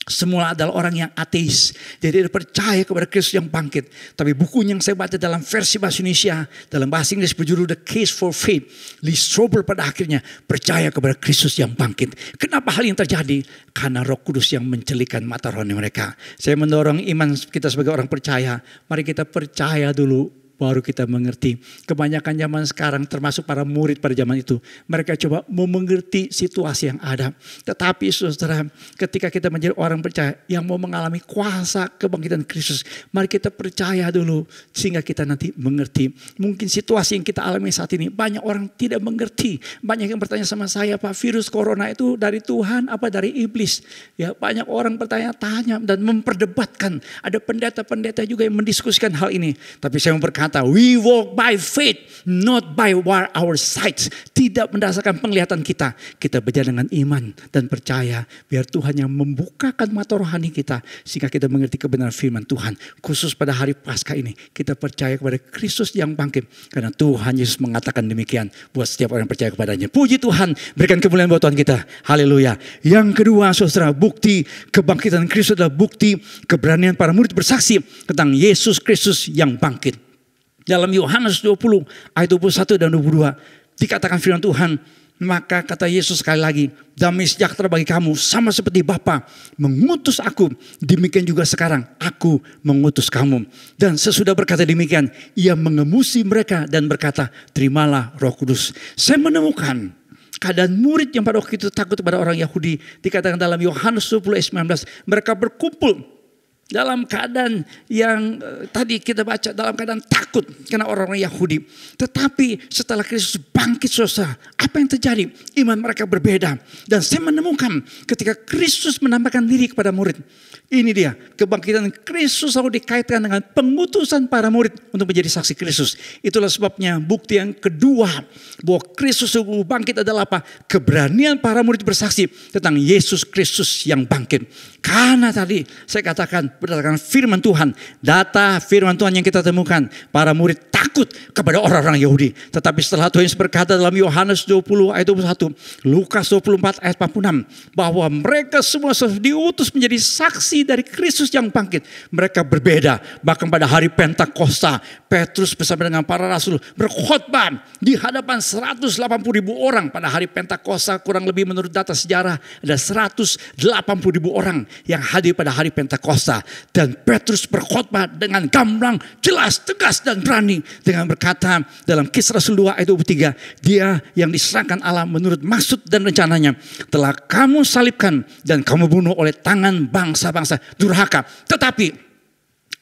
Semula adalah orang yang ateis. Jadi dia percaya kepada Kristus yang bangkit. Tapi buku yang saya baca dalam versi bahasa Indonesia, dalam bahasa Inggris berjudul The Case for Faith, Lee Strobel pada akhirnya percaya kepada Kristus yang bangkit. Kenapa hal yang terjadi? Karena Roh Kudus yang mencelikkan mata rohani mereka. Saya mendorong iman kita sebagai orang percaya. Mari kita percaya dulu, baru kita mengerti. Kebanyakan zaman sekarang termasuk para murid pada zaman itu, mereka coba mau mengerti situasi yang ada. Tetapi saudara, ketika kita menjadi orang percaya yang mau mengalami kuasa kebangkitan Kristus, mari kita percaya dulu sehingga kita nanti mengerti. Mungkin situasi yang kita alami saat ini banyak orang tidak mengerti. Banyak yang bertanya sama saya, Pak, virus corona itu dari Tuhan apa dari iblis? Ya, banyak orang bertanya-tanya dan memperdebatkan. Ada pendeta-pendeta juga yang mendiskusikan hal ini. Tapi saya mau berkata, we walk by faith, not by our sight. Tidak berdasarkan penglihatan kita. Kita berjalan dengan iman dan percaya. Biar Tuhan yang membukakan mata rohani kita. Sehingga kita mengerti kebenaran firman Tuhan. Khusus pada hari Paskah ini. Kita percaya kepada Kristus yang bangkit. Karena Tuhan Yesus mengatakan demikian. Buat setiap orang yang percaya kepadanya. Puji Tuhan. Berikan kemuliaan buat Tuhan kita. Haleluya. Yang kedua saudara. Bukti kebangkitan Kristus adalah bukti keberanian para murid bersaksi tentang Yesus Kristus yang bangkit. Dalam Yohanes 20 ayat 21 dan 22 dikatakan firman Tuhan, maka kata Yesus sekali lagi, damai sejahtera bagi kamu sama seperti Bapa mengutus aku, demikian juga sekarang aku mengutus kamu. Dan sesudah berkata demikian, ia mengemusi mereka dan berkata, terimalah Roh Kudus. Saya menemukan keadaan murid yang pada waktu itu takut kepada orang Yahudi. Dikatakan dalam Yohanes 20 ayat 19, mereka berkumpul dalam keadaan yang tadi kita baca, dalam keadaan takut karena orang-orang Yahudi. Tetapi setelah Kristus bangkit saudara, apa yang terjadi? Iman mereka berbeda. Dan saya menemukan ketika Kristus menampakkan diri kepada murid. Ini dia, kebangkitan Kristus selalu dikaitkan dengan pengutusan para murid untuk menjadi saksi Kristus. Itulah sebabnya bukti yang kedua bahwa Kristus bangkit adalah apa? Keberanian para murid bersaksi tentang Yesus Kristus yang bangkit. Karena tadi saya katakan berdasarkan firman Tuhan, data firman Tuhan yang kita temukan, para murid takut kepada orang-orang Yahudi. Tetapi setelah Tuhan Yesus berkata dalam Yohanes 20 ayat 21, Lukas 24 ayat 46, bahwa mereka semua diutus menjadi saksi dari Kristus yang bangkit. Mereka berbeda. Bahkan pada hari Pentakosta, Petrus bersama dengan para rasul berkhotbah di hadapan 180.000 orang. Pada hari Pentakosta kurang lebih menurut data sejarah ada 180.000 orang yang hadir pada hari Pentakosta. Dan Petrus berkhotbah dengan gamblang, jelas, tegas dan berani dengan berkata dalam Kisah Rasul 2 ayat 23, dia yang diserahkan Allah menurut maksud dan rencananya telah kamu salibkan dan kamu bunuh oleh tangan bangsa-bangsa durhaka. Tetapi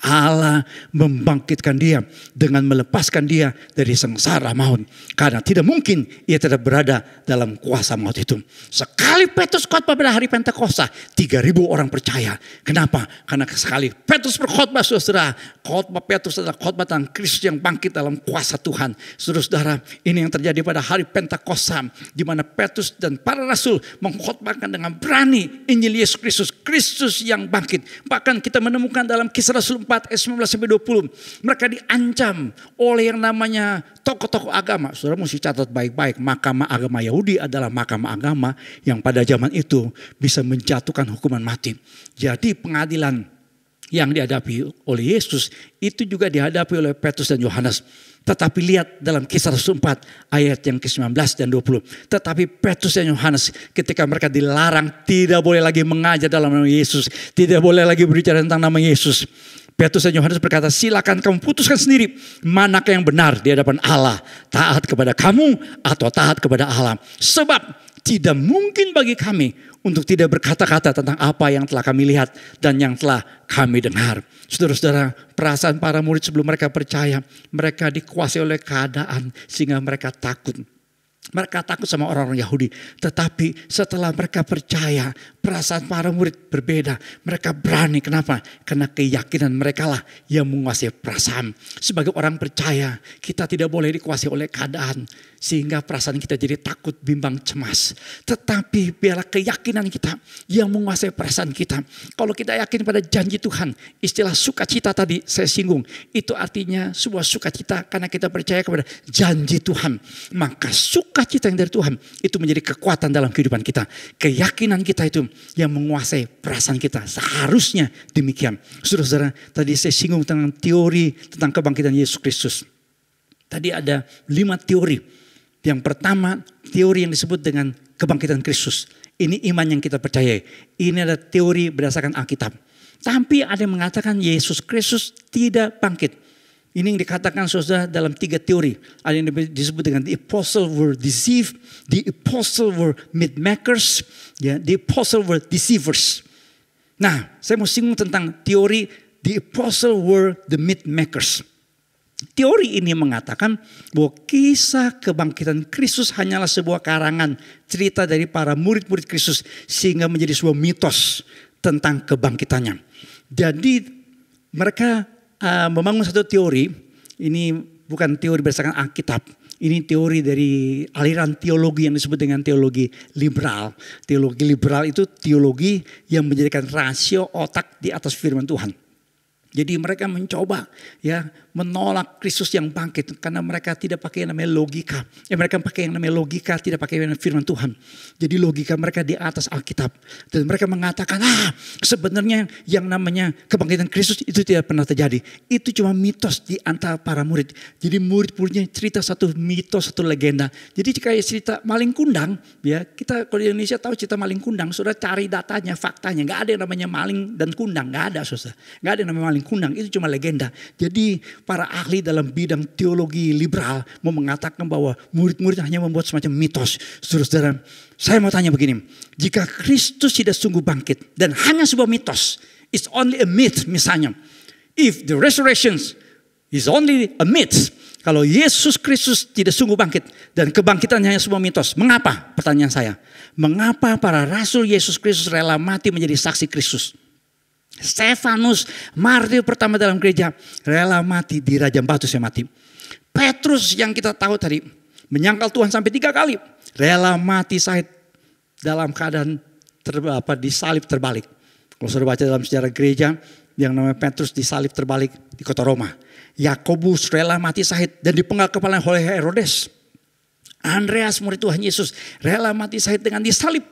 Allah membangkitkan dia dengan melepaskan dia dari sengsara maut. Karena tidak mungkin ia tidak berada dalam kuasa maut itu. Sekali Petrus khotbah pada hari Pentakosta, 3.000 orang percaya. Kenapa? Karena sekali Petrus berkhotbah, saudara, khotbah Petrus adalah khotbah tentang Kristus yang bangkit dalam kuasa Tuhan. Saudara-saudara, ini yang terjadi pada hari Pentakosta, di mana Petrus dan para rasul mengkhotbahkan dengan berani Injil Yesus Kristus, Kristus yang bangkit. Bahkan kita menemukan dalam Kisah Rasul 4 ayat 19-20, mereka diancam oleh yang namanya tokoh-tokoh agama. Saudara mesti catat baik-baik, mahkamah agama Yahudi adalah mahkamah agama yang pada zaman itu bisa menjatuhkan hukuman mati. Jadi pengadilan yang dihadapi oleh Yesus itu juga dihadapi oleh Petrus dan Yohanes. Tetapi lihat dalam Kisah Rasul 4 ayat yang ke-19 dan 20. Tetapi Petrus dan Yohanes ketika mereka dilarang tidak boleh lagi mengajar dalam nama Yesus, tidak boleh lagi berbicara tentang nama Yesus, Petrus dan Yohanes berkata, silakan kamu putuskan sendiri manakah yang benar di hadapan Allah, taat kepada kamu atau taat kepada Allah. Sebab tidak mungkin bagi kami untuk tidak berkata-kata tentang apa yang telah kami lihat dan yang telah kami dengar. Saudara-saudara, perasaan para murid sebelum mereka percaya, mereka dikuasai oleh keadaan sehingga mereka takut. Mereka takut sama orang-orang Yahudi. Tetapi setelah mereka percaya, perasaan para murid berbeda. Mereka berani. Kenapa? Karena keyakinan mereka lah yang menguasai perasaan. Sebagai orang percaya, kita tidak boleh dikuasai oleh keadaan. Sehingga perasaan kita jadi takut, bimbang, cemas. Tetapi biarlah keyakinan kita yang menguasai perasaan kita. Kalau kita yakin pada janji Tuhan, istilah sukacita tadi saya singgung. Itu artinya sebuah sukacita karena kita percaya kepada janji Tuhan. Maka sukacita yang dari Tuhan itu menjadi kekuatan dalam kehidupan kita. Keyakinan kita itu yang menguasai perasaan kita. Seharusnya demikian. Saudara-saudara, tadi saya singgung tentang teori tentang kebangkitan Yesus Kristus. Tadi ada 5 teori. Yang pertama, teori yang disebut dengan kebangkitan Kristus. Ini iman yang kita percaya. Ini adalah teori berdasarkan Alkitab. Tapi ada yang mengatakan Yesus Kristus tidak bangkit. Ini yang dikatakan saudara dalam 3 teori. Ada yang disebut dengan the apostle were deceived, the apostle were myth-makers, the apostle were deceivers. Nah, saya mau singgung tentang teori the apostle were the myth-makers. Teori ini mengatakan bahwa kisah kebangkitan Kristus hanyalah sebuah karangan cerita dari para murid-murid Kristus sehingga menjadi sebuah mitos tentang kebangkitannya. Jadi mereka membangun satu teori, ini bukan teori berdasarkan Alkitab. Ini teori dari aliran teologi yang disebut dengan teologi liberal. Teologi liberal itu teologi yang menjadikan rasio otak di atas firman Tuhan. Jadi mereka mencoba menolak Kristus yang bangkit karena mereka tidak pakai yang namanya logika. Mereka pakai yang namanya logika, tidak pakai firman Tuhan. Jadi logika mereka di atas Alkitab. Dan mereka mengatakan, sebenarnya yang namanya kebangkitan Kristus itu tidak pernah terjadi. Itu cuma mitos di antara para murid. Jadi murid-muridnya cerita satu mitos, satu legenda. Jadi jika cerita maling kundang, kita kalau di Indonesia tahu cerita maling kundang, saudara cari datanya, faktanya. Gak ada yang namanya maling dan kundang, gak ada saudara. Gak ada yang namanya maling kundang, itu cuma legenda. Jadi para ahli dalam bidang teologi liberal mau mengatakan bahwa murid-murid hanya membuat semacam mitos. Saudara-saudara, saya mau tanya begini. Jika Kristus tidak sungguh bangkit dan hanya sebuah mitos, it's only a myth misalnya. If the resurrection is only a myth, kalau Yesus Kristus tidak sungguh bangkit dan kebangkitannya hanya sebuah mitos, mengapa? Pertanyaan saya. Mengapa para rasul Yesus Kristus rela mati menjadi saksi Kristus? Stefanus, martir pertama dalam gereja, rela mati di rajam batu saya mati. Petrus yang kita tahu tadi, menyangkal Tuhan sampai 3 kali, rela mati syahid dalam keadaan disalib terbalik. Kalau saudara baca dalam sejarah gereja, yang namanya Petrus disalib terbalik di kota Roma. Yakobus rela mati syahid dan dipenggal kepalanya oleh Herodes. Andreas murid Tuhan Yesus rela mati syahid dengan disalib.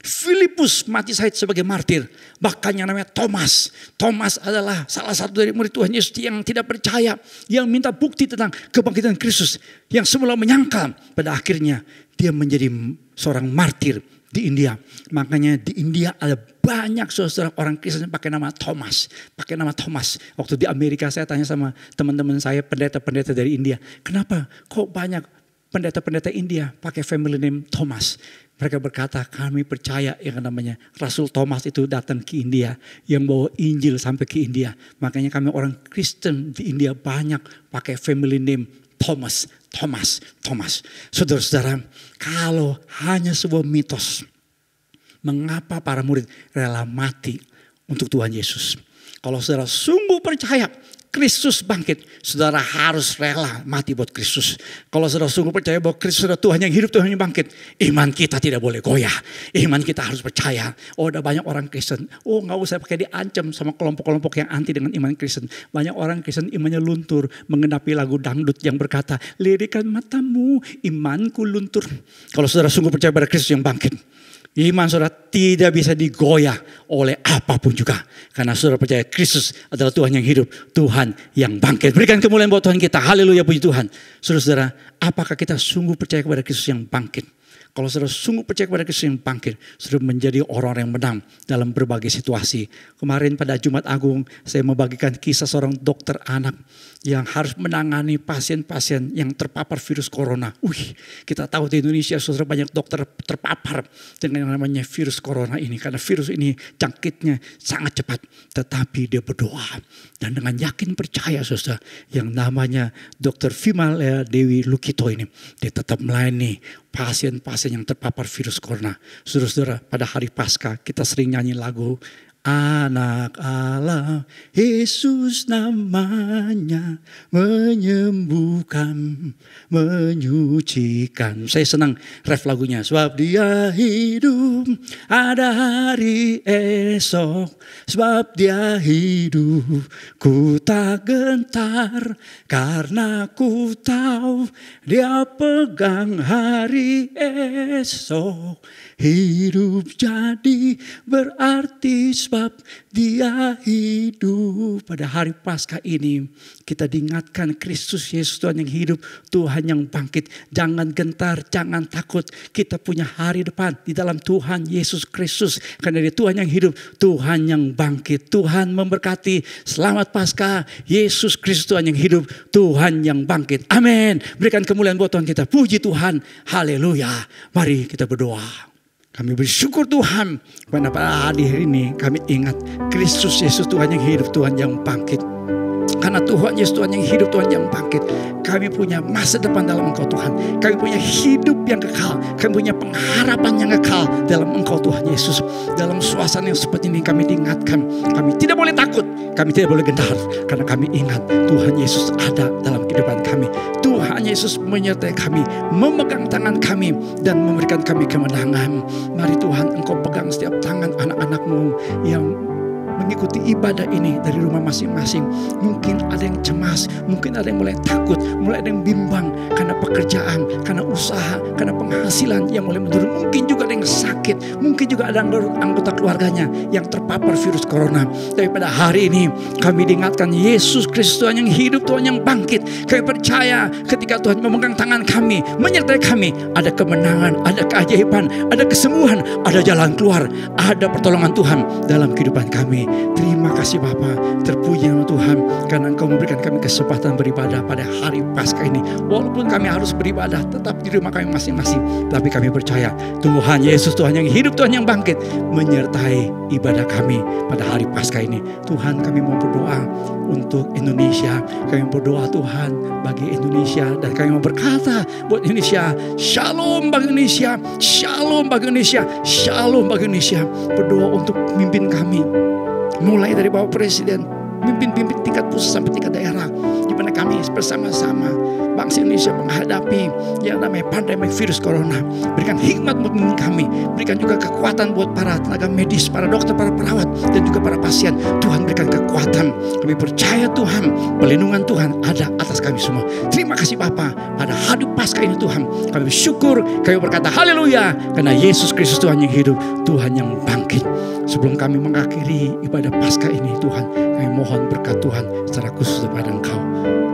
Filipus mati syahid sebagai martir. Bahkan yang namanya Thomas. Thomas adalah salah satu dari murid Tuhan Yesus yang tidak percaya. Yang minta bukti tentang kebangkitan Kristus. Yang semula menyangkal. Pada akhirnya dia menjadi seorang martir di India. Makanya di India ada banyak saudara orang Kristen yang pakai nama Thomas. Pakai nama Thomas. Waktu di Amerika saya tanya sama teman-teman saya pendeta-pendeta dari India. Kenapa kok banyak pendeta-pendeta India pakai family name Thomas? Mereka berkata, kami percaya yang namanya Rasul Thomas itu datang ke India. Yang bawa Injil sampai ke India. Makanya kami orang Kristen di India banyak pakai family name Thomas. Thomas, Thomas. Saudara-saudara, kalau hanya sebuah mitos, mengapa para murid rela mati untuk Tuhan Yesus? Kalau saudara sungguh percaya Kristus bangkit, saudara harus rela mati buat Kristus. Kalau saudara sungguh percaya bahwa Kristus adalah Tuhan yang hidup, Tuhan yang bangkit, iman kita tidak boleh goyah. Iman kita harus percaya. Oh, ada banyak orang Kristen. Oh, nggak usah pakai diancam sama kelompok-kelompok yang anti dengan iman Kristen. Banyak orang Kristen imannya luntur, mengenapi lagu dangdut yang berkata, lirikan matamu, imanku luntur. Kalau saudara sungguh percaya pada Kristus yang bangkit, Iman saudara tidak bisa digoyah oleh apapun juga. Karena saudara percaya Kristus adalah Tuhan yang hidup, Tuhan yang bangkit. Berikan kemuliaan buat Tuhan kita. Haleluya, puji Tuhan. Saudara-saudara, apakah kita sungguh percaya kepada Kristus yang bangkit? Kalau saudara sungguh percaya kepada Kristus yang bangkit, saudara menjadi orang yang menang dalam berbagai situasi. Kemarin pada Jumat Agung, saya membagikan kisah seorang dokter anak yang harus menangani pasien-pasien yang terpapar virus corona. Kita tahu di Indonesia saudara banyak dokter terpapar dengan yang namanya virus corona ini. Karena virus ini jangkitnya sangat cepat. Tetapi dia berdoa. Dan dengan yakin percaya saudara, yang namanya Dr. Vimal Dewi Lukito ini, dia tetap melayani pasien-pasien yang terpapar virus corona. Saudara-saudara, pada hari Paskah kita sering nyanyi lagu Anak Allah, Yesus namanya, menyembuhkan, menyucikan. Saya senang ref lagunya. Sebab dia hidup, ada hari esok. Sebab dia hidup, ku tak gentar. Karena ku tahu dia pegang hari esok. Hidup jadi berarti sebab dia hidup. Pada hari Paskah ini kita diingatkan Kristus Yesus Tuhan yang hidup, Tuhan yang bangkit. Jangan gentar, jangan takut. Kita punya hari depan di dalam Tuhan Yesus Kristus. Karena dia Tuhan yang hidup, Tuhan yang bangkit. Tuhan memberkati. Selamat Paskah, Yesus Kristus Tuhan yang hidup, Tuhan yang bangkit. Amin. Berikan kemuliaan buat Tuhan kita. Puji Tuhan. Haleluya. Mari kita berdoa. Kami bersyukur Tuhan karena pada hari ini kami ingat Kristus Yesus Tuhan yang hidup, Tuhan yang bangkit. Karena Tuhan Yesus Tuhan yang hidup, Tuhan yang bangkit. Kami punya masa depan dalam Engkau Tuhan. Kami punya hidup yang kekal. Kami punya pengharapan yang kekal dalam Engkau Tuhan Yesus. Dalam suasana yang seperti ini kami diingatkan. Kami tidak boleh takut. Kami tidak boleh gentar. Karena kami ingat Tuhan Yesus ada dalam kehidupan kami. Tuhan Yesus menyertai kami. Memegang tangan kami. Dan memberikan kami kemenangan. Mari Tuhan Engkau pegang setiap tangan anak-anak-Mu yang mengikuti ibadah ini dari rumah masing-masing. Mungkin ada yang cemas, mungkin ada yang mulai takut, mulai ada yang bimbang karena pekerjaan, karena usaha, karena penghasilan yang mulai menurun. Mungkin juga ada yang sakit, mungkin juga ada anggota keluarganya yang terpapar virus corona. Tapi pada hari ini kami diingatkan Yesus Kristus Tuhan yang hidup, Tuhan yang bangkit. Kami percaya ketika Tuhan memegang tangan kami, menyertai kami, ada kemenangan, ada keajaiban, ada kesembuhan, ada jalan keluar, ada pertolongan Tuhan dalam kehidupan kami. Terima kasih Bapa, terpuji nama Tuhan karena Engkau memberikan kami kesempatan beribadah pada hari Paskah ini. Walaupun kami harus beribadah tetap di rumah kami masing-masing, tapi kami percaya Tuhan Yesus Tuhan yang hidup, Tuhan yang bangkit menyertai ibadah kami pada hari Paskah ini. Tuhan, kami mau berdoa untuk Indonesia. Kami berdoa Tuhan bagi Indonesia dan kami mau berkata buat Indonesia, Shalom bagi Indonesia, Shalom bagi Indonesia, Shalom bagi Indonesia. Berdoa untuk pemimpin kami, mulai dari Bapak Presiden, pimpin-pimpin tingkat pusat sampai tingkat daerah, di mana kami bersama-sama bangsa Indonesia menghadapi yang namanya pandemi virus corona. Berikan hikmat buat kami, berikan juga kekuatan buat para tenaga medis, para dokter, para perawat, dan juga para pasien. Tuhan berikan kekuatan. Kami percaya Tuhan, perlindungan Tuhan ada atas kami semua. Terima kasih Bapa, pada hari Paskah ini Tuhan, kami bersyukur, kami berkata haleluya, karena Yesus Kristus Tuhan yang hidup, Tuhan yang bangkit. Sebelum kami mengakhiri ibadah Paskah ini Tuhan, kami mohon berkat Tuhan secara khusus kepada Engkau.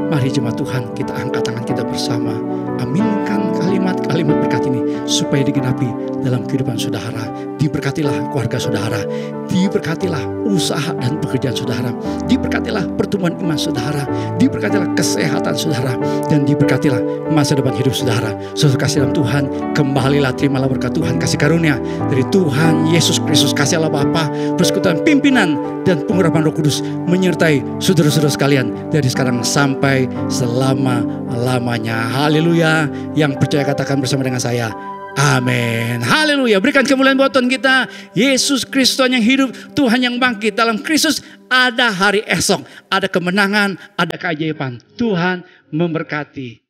Mari jemaat Tuhan, kita angkat tangan kita bersama. Aminkan kalimat-kalimat berkat ini supaya digenapi dalam kehidupan saudara. Diberkatilah keluarga saudara, diberkatilah usaha dan pekerjaan saudara, diberkatilah pertumbuhan iman saudara, diberkatilah kesehatan saudara, dan diberkatilah masa depan hidup saudara. Saudara kasih dalam Tuhan, kembalilah, terimalah berkat Tuhan, kasih karunia dari Tuhan Yesus Kristus, kasih Allah Bapa, persekutuan pimpinan dan pengurapan Roh Kudus menyertai saudara-saudara sekalian dari sekarang sampai selama-lamanya. Haleluya. Yang percaya katakan bersama dengan saya, amin. Haleluya. Berikan kemuliaan buat Tuhan kita. Yesus Kristus Tuhan yang hidup, Tuhan yang bangkit. Dalam Kristus ada hari esok, ada kemenangan, ada keajaiban. Tuhan memberkati.